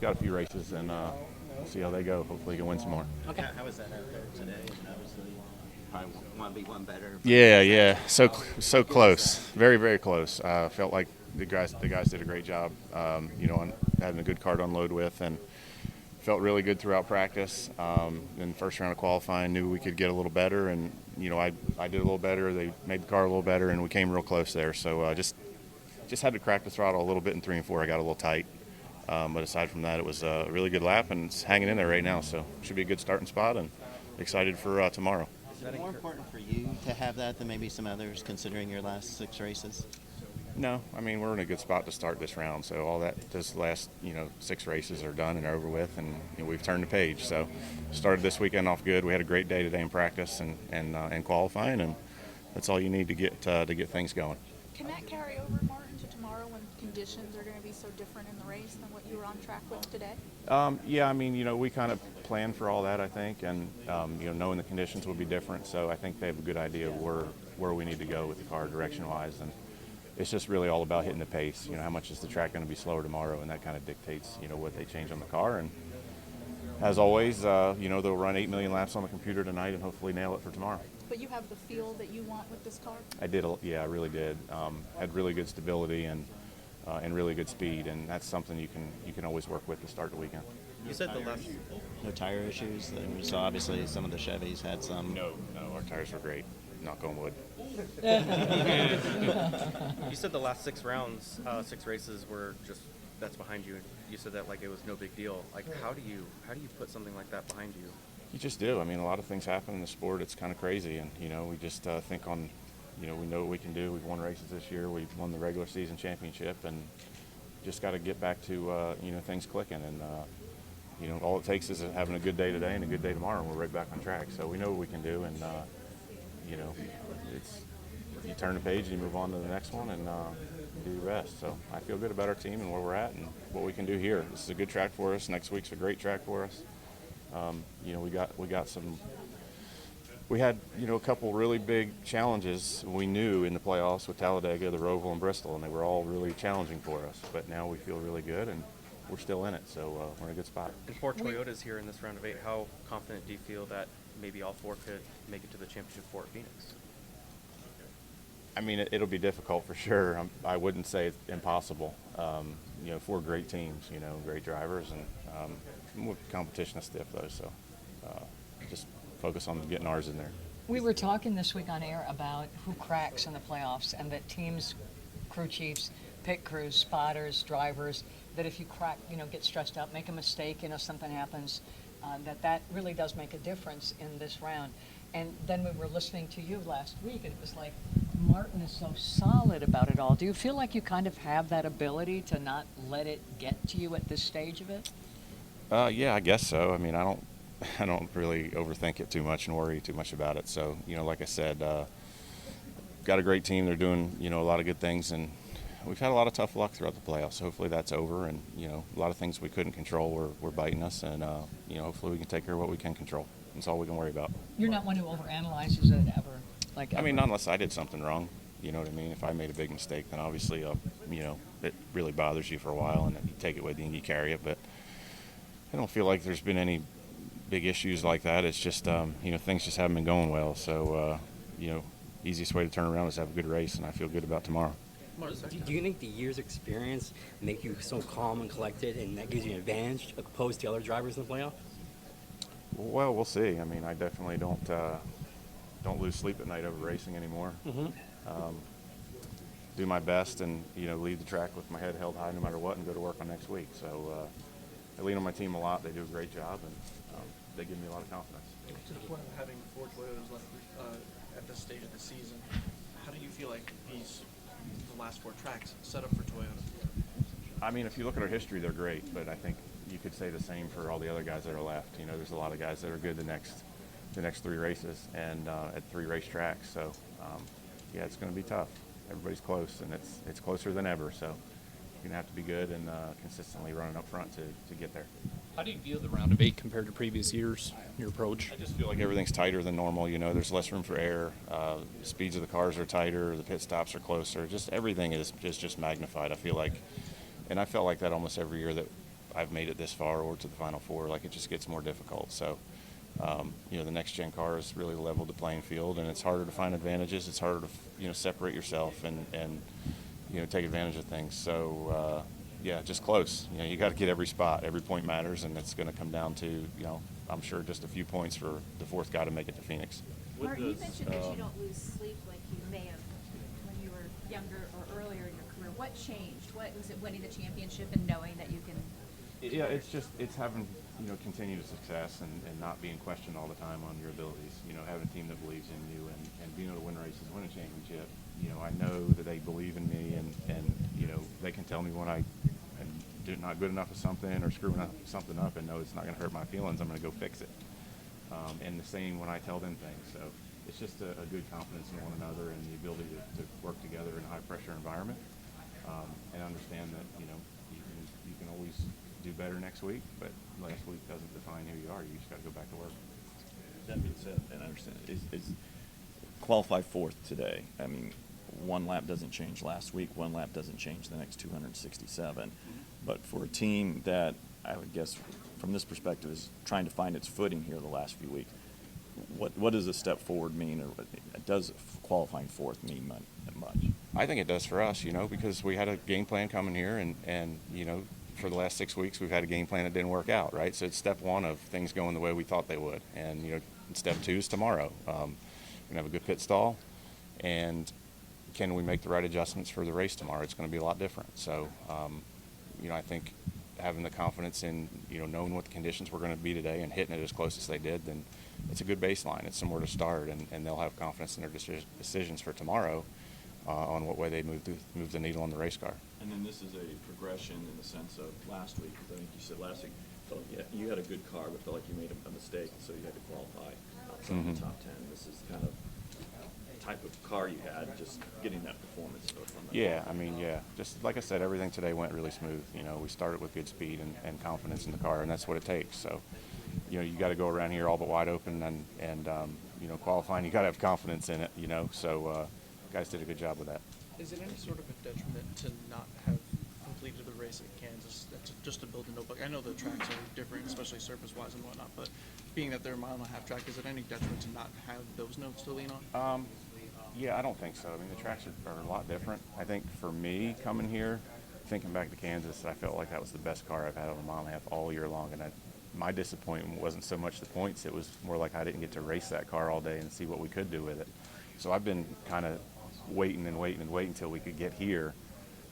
got a few races, and we'll see how they go. Hopefully, he can win some more. Okay. How was that out there today? Obviously, probably want to be one better. Yeah. So close. Very, very close. Felt like the guys did a great job. On having a good car to unload with, and felt really good throughout practice. In the first round of qualifying, knew we could get a little better, and I did a little better. They made the car a little better, and we came real close there. So just had to crack the throttle a little bit in 3 and 4. I got a little tight. But aside from that, it was a really good lap, and it's hanging in there right now. So should be a good starting spot, and excited for tomorrow. Is it more important for you to have that than maybe some others, considering your last 6 races? No, I mean, we're in a good spot to start this round. So all that, this last 6 races are done and over with, and we've turned the page. So started this weekend off good. We had a great day today in practice and qualifying, and that's all you need to get things going. Can that carry over, Martin, to tomorrow when conditions are going to be so different in the race than what you were on track with today? Yeah, I mean, we kind of planned for all that, I think, and knowing the conditions would be different. So I think they have a good idea of where we need to go with the car direction-wise, and it's just really all about hitting the pace. How much is the track going to be slower tomorrow, and that kind of dictates what they change on the car. And as always, they'll run 8 million laps on the computer tonight and hopefully nail it for tomorrow. But you have the feel that you want with this car? I did, yeah, I really did. Had really good stability and really good speed, and that's something you can always work with to start the weekend. You said no tire issues. So obviously some of the Chevys had some. No, our tires were great. Knock on wood. You said the last 6 rounds, 6 races were just that's behind you. You said that like it was no big deal. Like how do you put something like that behind you? You just do. I mean, a lot of things happen in the sport. It's kind of crazy, and we just think on, we know what we can do. We've won races this year. We've won the regular season championship, and just got to get back to things clicking. And all it takes is having a good day today and a good day tomorrow, and we're right back on track. So we know what we can do, and it's you turn the page and you move on to the next one and do the rest. So I feel good about our team and where we're at and what we can do here. This is a good track for us. Next week's a great track for us. We had a couple really big challenges we knew in the playoffs with Talladega, the Roval, and Bristol, and they were all really challenging for us. But now we feel really good, and we're still in it, so we're in a good spot. And 4 Toyotas here in this round of 8, how confident do you feel that maybe all 4 could make it to the championship 4 at Phoenix? I mean, it'll be difficult for sure. I wouldn't say it's impossible. 4 great teams, great drivers, and competition is stiff though. So just focus on getting ours in there. We were talking this week on air about who cracks in the playoffs, and that teams, crew chiefs, pit crews, spotters, drivers, that if you crack, get stressed out, make a mistake, something happens, that really does make a difference in this round. And then we were listening to you last week, and it was like, Martin is so solid about it all. Do you feel like you kind of have that ability to not let it get to you at this stage of it? Yeah, I guess so. I mean, I don't really overthink it too much and worry too much about it. So, like I said, got a great team. They're doing, a lot of good things, and we've had a lot of tough luck throughout the playoffs. Hopefully that's over, and, a lot of things we couldn't control were biting us, and, hopefully we can take care of what we can control. That's all we can worry about. You're not one who overanalyzes it ever? I mean, not unless I did something wrong. You know what I mean? If I made a big mistake, then obviously, it really bothers you for a while, and you take it with you and you carry it. But I don't feel like there's been any big issues like that. It's just, things just haven't been going well. So, easiest way to turn around is to have a good race, and I feel good about tomorrow. Do you think the year's experience make you so calm and collected, and that gives you an advantage opposed to other drivers in the playoff? Well, we'll see. I mean, I definitely don't lose sleep at night over racing anymore. Mm-hmm. Do my best and, lead the track with my head held high no matter what and go to work on next week. So I lean on my team a lot. They do a great job, and they give me a lot of confidence. To the point of having 4 Toyotas left at this stage of the season, how do you feel like the last 4 tracks set up for Toyota? I mean, if you look at our history, they're great, but I think you could say the same for all the other guys that are left. There's a lot of guys that are good the next 3 races and at 3 racetracks. So, yeah, it's going to be tough. Everybody's close, and it's closer than ever. So you're going to have to be good and consistently running up front to get there. How do you view the round of 8 compared to previous years, your approach? I just feel like everything's tighter than normal. There's less room for error. The speeds of the cars are tighter. The pit stops are closer. Just everything is just magnified, I feel like. And I felt like that almost every year that I've made it this far or to the Final Four. Like, it just gets more difficult. So, the next gen car has really leveled the playing field, and it's harder to find advantages. It's harder to separate yourself and take advantage of things. So just close. You got to get every spot. Every point matters, and it's going to come down to I'm sure just a few points for the fourth guy to make it to Phoenix. Martin, you mentioned that you don't lose sleep like you may have when you were younger or earlier in your career. What changed? What was it? Winning the championship and knowing that you can. Yeah, it's having continued success and not being questioned all the time on your abilities. Having a team that believes in you and being able to win races, win a championship. I know that they believe in me and they can tell me when I am not good enough at something or screwing something up, and know it's not going to hurt my feelings. I'm going to go fix it. And the same when I tell them things. So it's just a good confidence in one another and the ability to work together in a high pressure environment, and understand that you can always do better next week, but last week doesn't define who you are. You just got to go back to work. That being said, and I understand, is qualify fourth today. I mean, one lap doesn't change last week. One lap doesn't change the next 267. But for a team that I would guess, from this perspective, is trying to find its footing here the last few weeks, what does a step forward mean, or does qualifying fourth mean much? I think it does for us, because we had a game plan coming here, and for the last 6 weeks we've had a game plan that didn't work out, right? So it's step one of things going the way we thought they would, and step two is tomorrow. We're gonna have a good pit stall, and can we make the right adjustments for the race tomorrow? It's going to be a lot different. So, I think having the confidence in knowing what the conditions were going to be today and hitting it as close as they did, then it's a good baseline. It's somewhere to start, and they'll have confidence in their decisions for tomorrow on what way they move the needle on the race car. And then this is a progression in the sense of last week, because I think you said last week, you had a good car, but felt like you made a mistake, so you had to qualify outside the top 10. This is kind of type of car you had, just getting that performance from that. Just like I said, everything today went really smooth. We started with good speed and confidence in the car, and that's what it takes. So, you got to go around here all but wide open, and qualifying, you got to have confidence in it. So guys did a good job with that. Is it any sort of a detriment to not have completed the race at Kansas, just to build a notebook? I know the tracks are different, especially surface-wise and whatnot, but being that they're a mile and a half track, is it any detriment to not have those notes to lean on? Yeah, I don't think so. I mean, the tracks are a lot different. I think for me, coming here, thinking back to Kansas, I felt like that was the best car I've had on a mile and a half all year long. And my disappointment wasn't so much the points. It was more like I didn't get to race that car all day and see what we could do with it. So I've been kind of waiting until we could get here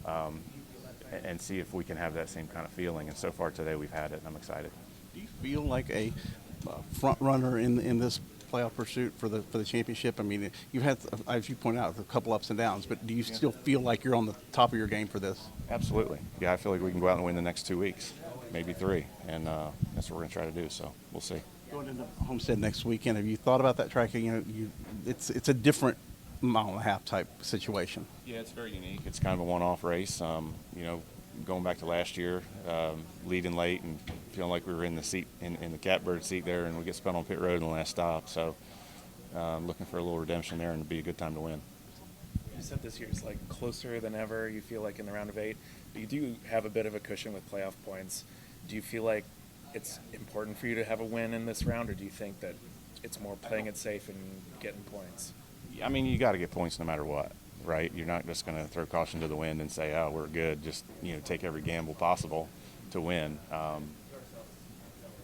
and see if we can have that same kind of feeling. And so far today we've had it, and I'm excited. Do you feel like a front runner in this playoff pursuit for the championship? I mean, you've had, as you point out, a couple ups and downs, but do you still feel like you're on the top of your game for this? Absolutely. Yeah, I feel like we can go out and win the next 2 weeks, maybe 3, and that's what we're going to try to do. So we'll see. Going into Homestead next weekend, have you thought about that track? It's a different mile and a half type situation. Yeah, it's very unique. It's kind of a one-off race. Going back to last year, leading late and feeling like we were in the seat in the catbird seat there, and we get spun on pit road in the last stop. So looking for a little redemption there, and it'd be a good time to win. You said this year's like closer than ever. You feel like in the round of 8, but you do have a bit of a cushion with playoff points. Do you feel like it's important for you to have a win in this round, or do you think that it's more playing it safe and getting points? I mean, you got to get points no matter what, right? You're not just going to throw caution to the wind and say, oh, we're good. Just, take every gamble possible to win.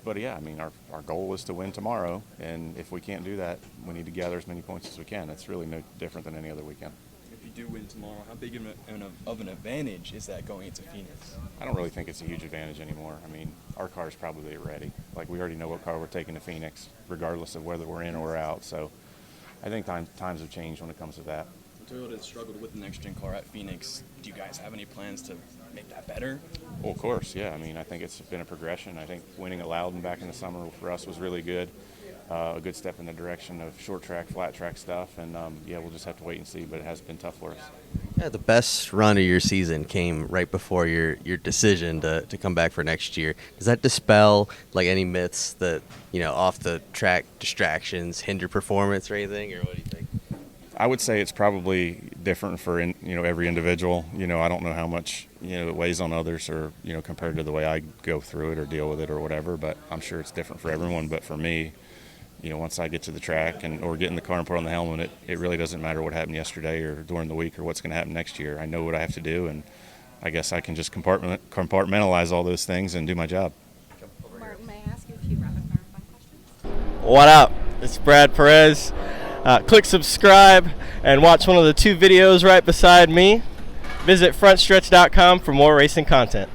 But, yeah, I mean, our goal is to win tomorrow, and if we can't do that, we need to gather as many points as we can. It's really no different than any other weekend. If you do win tomorrow, how big of an advantage is that going into Phoenix? I don't really think it's a huge advantage anymore. I mean, our car's probably ready. Like, we already know what car we're taking to Phoenix, regardless of whether we're in or out. So I think times have changed when it comes to that. Toyota struggled with the next-gen car at Phoenix. Do you guys have any plans to make that better? Well, of course, yeah. I mean, I think it's been a progression. I think winning at Loudon back in the summer for us was really good. A good step in the direction of short track, flat track stuff. And, we'll just have to wait and see, but it has been tough for us. Yeah, the best run of your season came right before your decision to come back for next year. Does that dispel, like, any myths that, off the track distractions hinder performance or anything, or what do you think? I would say it's probably different for every individual. I don't know how much it weighs on others, or compared to the way I go through it or deal with it or whatever. But I'm sure it's different for everyone. But for me, once I get to the track or get in the car and put on the helmet, it really doesn't matter what happened yesterday or during the week or what's going to happen next year. I know what I have to do, and I guess I can just compartmentalize all those things and do my job. Martin, may I ask you a few rapid-fire fun questions? What up? It's Brad Perez. Click subscribe and watch one of the 2 videos right beside me. Visit frontstretch.com for more racing content.